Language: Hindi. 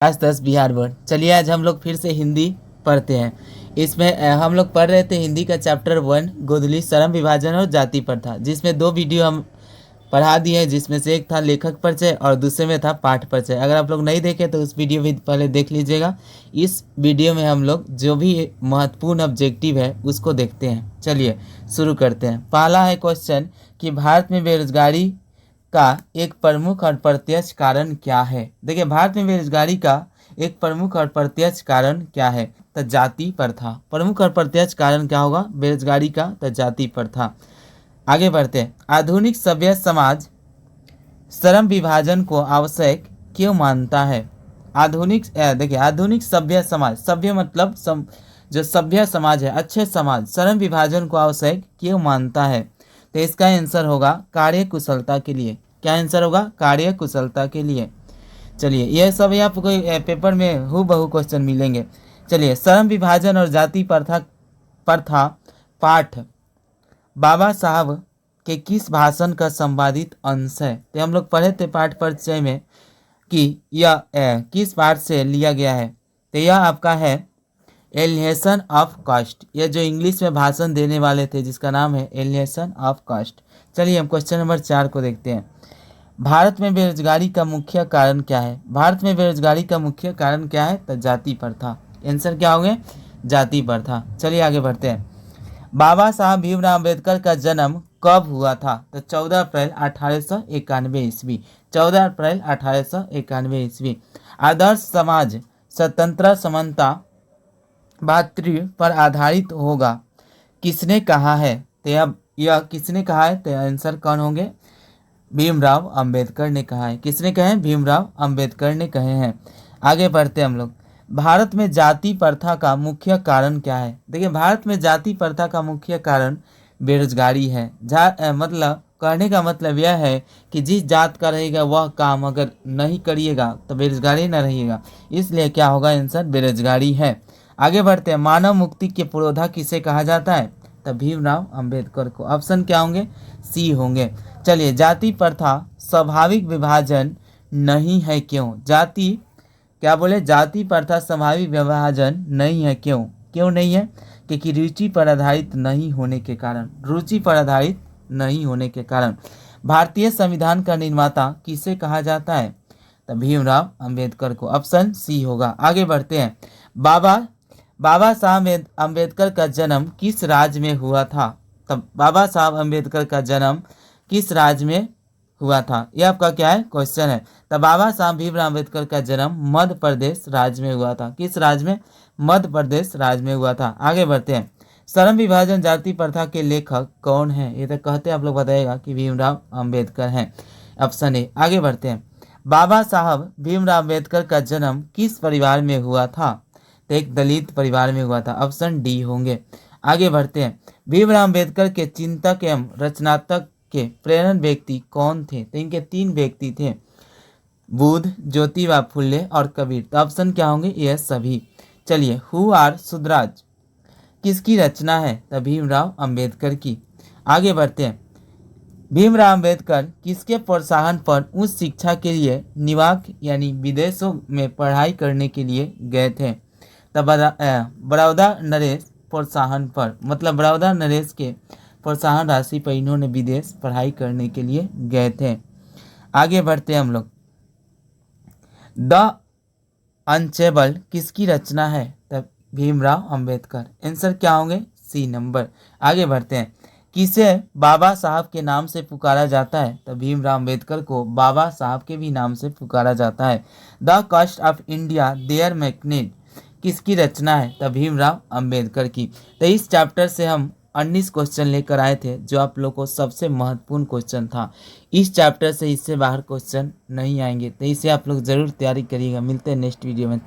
Class 10 Bihar board. चलिए आज हम लोग फिर से हिंदी पढ़ते हैं। इसमें हम लोग पढ़ रहे थे हिंदी का चैप्टर 1 गोधली, श्रम विभाजन और जाति प्रथा, जिसमें 2 वीडियो हम पढ़ा दिए हैं, जिसमें से एक था लेखक परिचय और दूसरे में था पाठ परिचय। अगर आप लोग नहीं देखे तो उस वीडियो भी पहले देख लीजिएगा। इस वीडियो में हम लोग जो भी महत्वपूर्ण ऑब्जेक्टिव है उसको देखते हैं। चलिए शुरू करते हैं। पहला है क्वेश्चन कि भारत में बेरोजगारी का एक प्रमुख और प्रत्यक्ष कारण क्या है। देखिए, भारत में बेरोजगारी का एक प्रमुख और प्रत्यक्ष कारण क्या है? तो जाति प्रथा। प्रमुख और प्रत्यक्ष कारण क्या होगा बेरोजगारी का? तो जाति प्रथा। आगे बढ़ते हैं। आधुनिक सभ्य समाज श्रम विभाजन को आवश्यक क्यों मानता है? देखिए, आधुनिक सभ्य समाज, सभ्य मतलब जो सभ्य समाज है, अच्छे समाज, श्रम विभाजन को आवश्यक क्यों मानता है? तो इसका आंसर होगा कार्य कुशलता के लिए। क्या आंसर होगा? कार्य कुशलता के लिए। चलिए, यह सब आपको पेपर में हूबहू क्वेश्चन मिलेंगे। चलिए, श्रम विभाजन और जाति प्रथा पाठ बाबा साहब के किस भाषण का संपादित अंश है? तो हम लोग पढ़े थे पाठ परिचय में कि यह किस पाठ से लिया गया है। तो यह आपका है एलिनेशन ऑफ कास्ट। यह जो इंग्लिश में भाषण देने वाले थे जिसका नाम है एलिनेशन ऑफ कास्ट। चलिए हम क्वेश्चन नंबर 4 को देखते हैं। भारत में बेरोजगारी का मुख्य कारण क्या है? भारत में बेरोजगारी का मुख्य कारण क्या है? तो जाति प्रथा। आंसर क्या होंगे? जाति प्रथा। चलिए आगे बढ़ते हैं। बाबा साहब भीमराव अम्बेडकर का जन्म कब हुआ था? तो 14 अप्रैल 1891 ईस्वी। 14 अप्रैल 1891 ईस्वी। आदर्श समाज स्वतंत्रता समानता भातृ पर आधारित होगा, किसने कहा है? तो यह किसने कहा है? तो आंसर कौन होंगे? भीमराव अंबेडकर ने कहा है। किसने कहे हैं? भीमराव अंबेडकर ने कहे हैं। आगे बढ़ते हैं हम लोग। भारत में जाति प्रथा का मुख्य कारण क्या है? देखिए, भारत में जाति प्रथा का मुख्य कारण बेरोजगारी है। मतलब कहने का मतलब यह है कि जिस जात का रहेगा वह काम अगर नहीं करिएगा तो बेरोजगारी न रहिएगा, इसलिए क्या होगा? आंसर बेरोजगारी है। आगे बढ़ते हैं। मानव मुक्ति के पुरोधा किसे कहा जाता है? तो भीमराव अंबेडकर को। ऑप्शन क्या होंगे? सी होंगे। चलिए, जाति प्रथा स्वाभाविक विभाजन नहीं है, क्यों? क्या बोले? जाति प्रथा स्वाभाविक विभाजन नहीं है, क्यों? क्यों नहीं है? क्योंकि रुचि पर आधारित नहीं होने के कारण। रुचि पर आधारित नहीं होने के कारण। भारतीय संविधान का निर्माता किसे कहा जाता है? तो भीमराव अंबेडकर को। ऑप्शन सी होगा। आगे बढ़ते हैं। बाबा साहब अम्बेडकर का जन्म किस राज्य में हुआ था? तब बाबा साहब अम्बेडकर का जन्म किस राज्य में हुआ था? यह आपका क्या है? क्वेश्चन है। तब बाबा साहब भीमराव अम्बेडकर का जन्म मध्य प्रदेश राज्य में हुआ था। किस राज्य में? मध्य प्रदेश राज्य में हुआ था। आगे बढ़ते हैं। श्रम विभाजन जाति प्रथा के लेखक कौन है? ये तो कहते आप लोग बताइएगा कि भीमराव अम्बेडकर हैं। Option A. आगे बढ़ते हैं। बाबा साहब भीमराव अम्बेडकर का जन्म किस परिवार में हुआ था? तो एक दलित परिवार में हुआ था। ऑप्शन डी होंगे। आगे बढ़ते हैं। भीमराव अम्बेडकर के चिंतक एवं रचनात्मक के प्रेरक व्यक्ति कौन थे? तो इनके 3 व्यक्ति थे, बुद्ध, ज्योतिबा फुले और कबीर। तो ऑप्शन क्या होंगे? ये सभी। चलिए, हु आर सुधराज किसकी रचना है? तो भीमराव अंबेडकर की। आगे बढ़ते हैं। भीमराव अंबेडकर किसके प्रोत्साहन पर उच्च शिक्षा के लिए निवाक यानी विदेशों में पढ़ाई करने के लिए गए थे? तब बड़ौदा नरेश प्रोत्साहन पर, मतलब बड़ौदा नरेश के प्रोत्साहन राशि पर इन्होंने विदेश पढ़ाई करने के लिए गए थे। आगे बढ़ते हैं हम लोग। द अनचेबल किसकी रचना है? तब भीमराव अंबेडकर। आंसर क्या होंगे? C number. आगे बढ़ते हैं। किसे बाबा साहब के नाम से पुकारा जाता है? तो भीमराव अंबेडकर को बाबा साहब के भी नाम से पुकारा जाता है। The caste of India their magnet किसकी रचना है? तो भीमराव अंबेडकर की। तो इस चैप्टर से हम 19 क्वेश्चन लेकर आए थे, जो आप लोग को सबसे महत्वपूर्ण क्वेश्चन था। इस चैप्टर से इससे बाहर क्वेश्चन नहीं आएंगे, तो इसे आप लोग जरूर तैयारी करिएगा। मिलते हैं नेक्स्ट वीडियो में।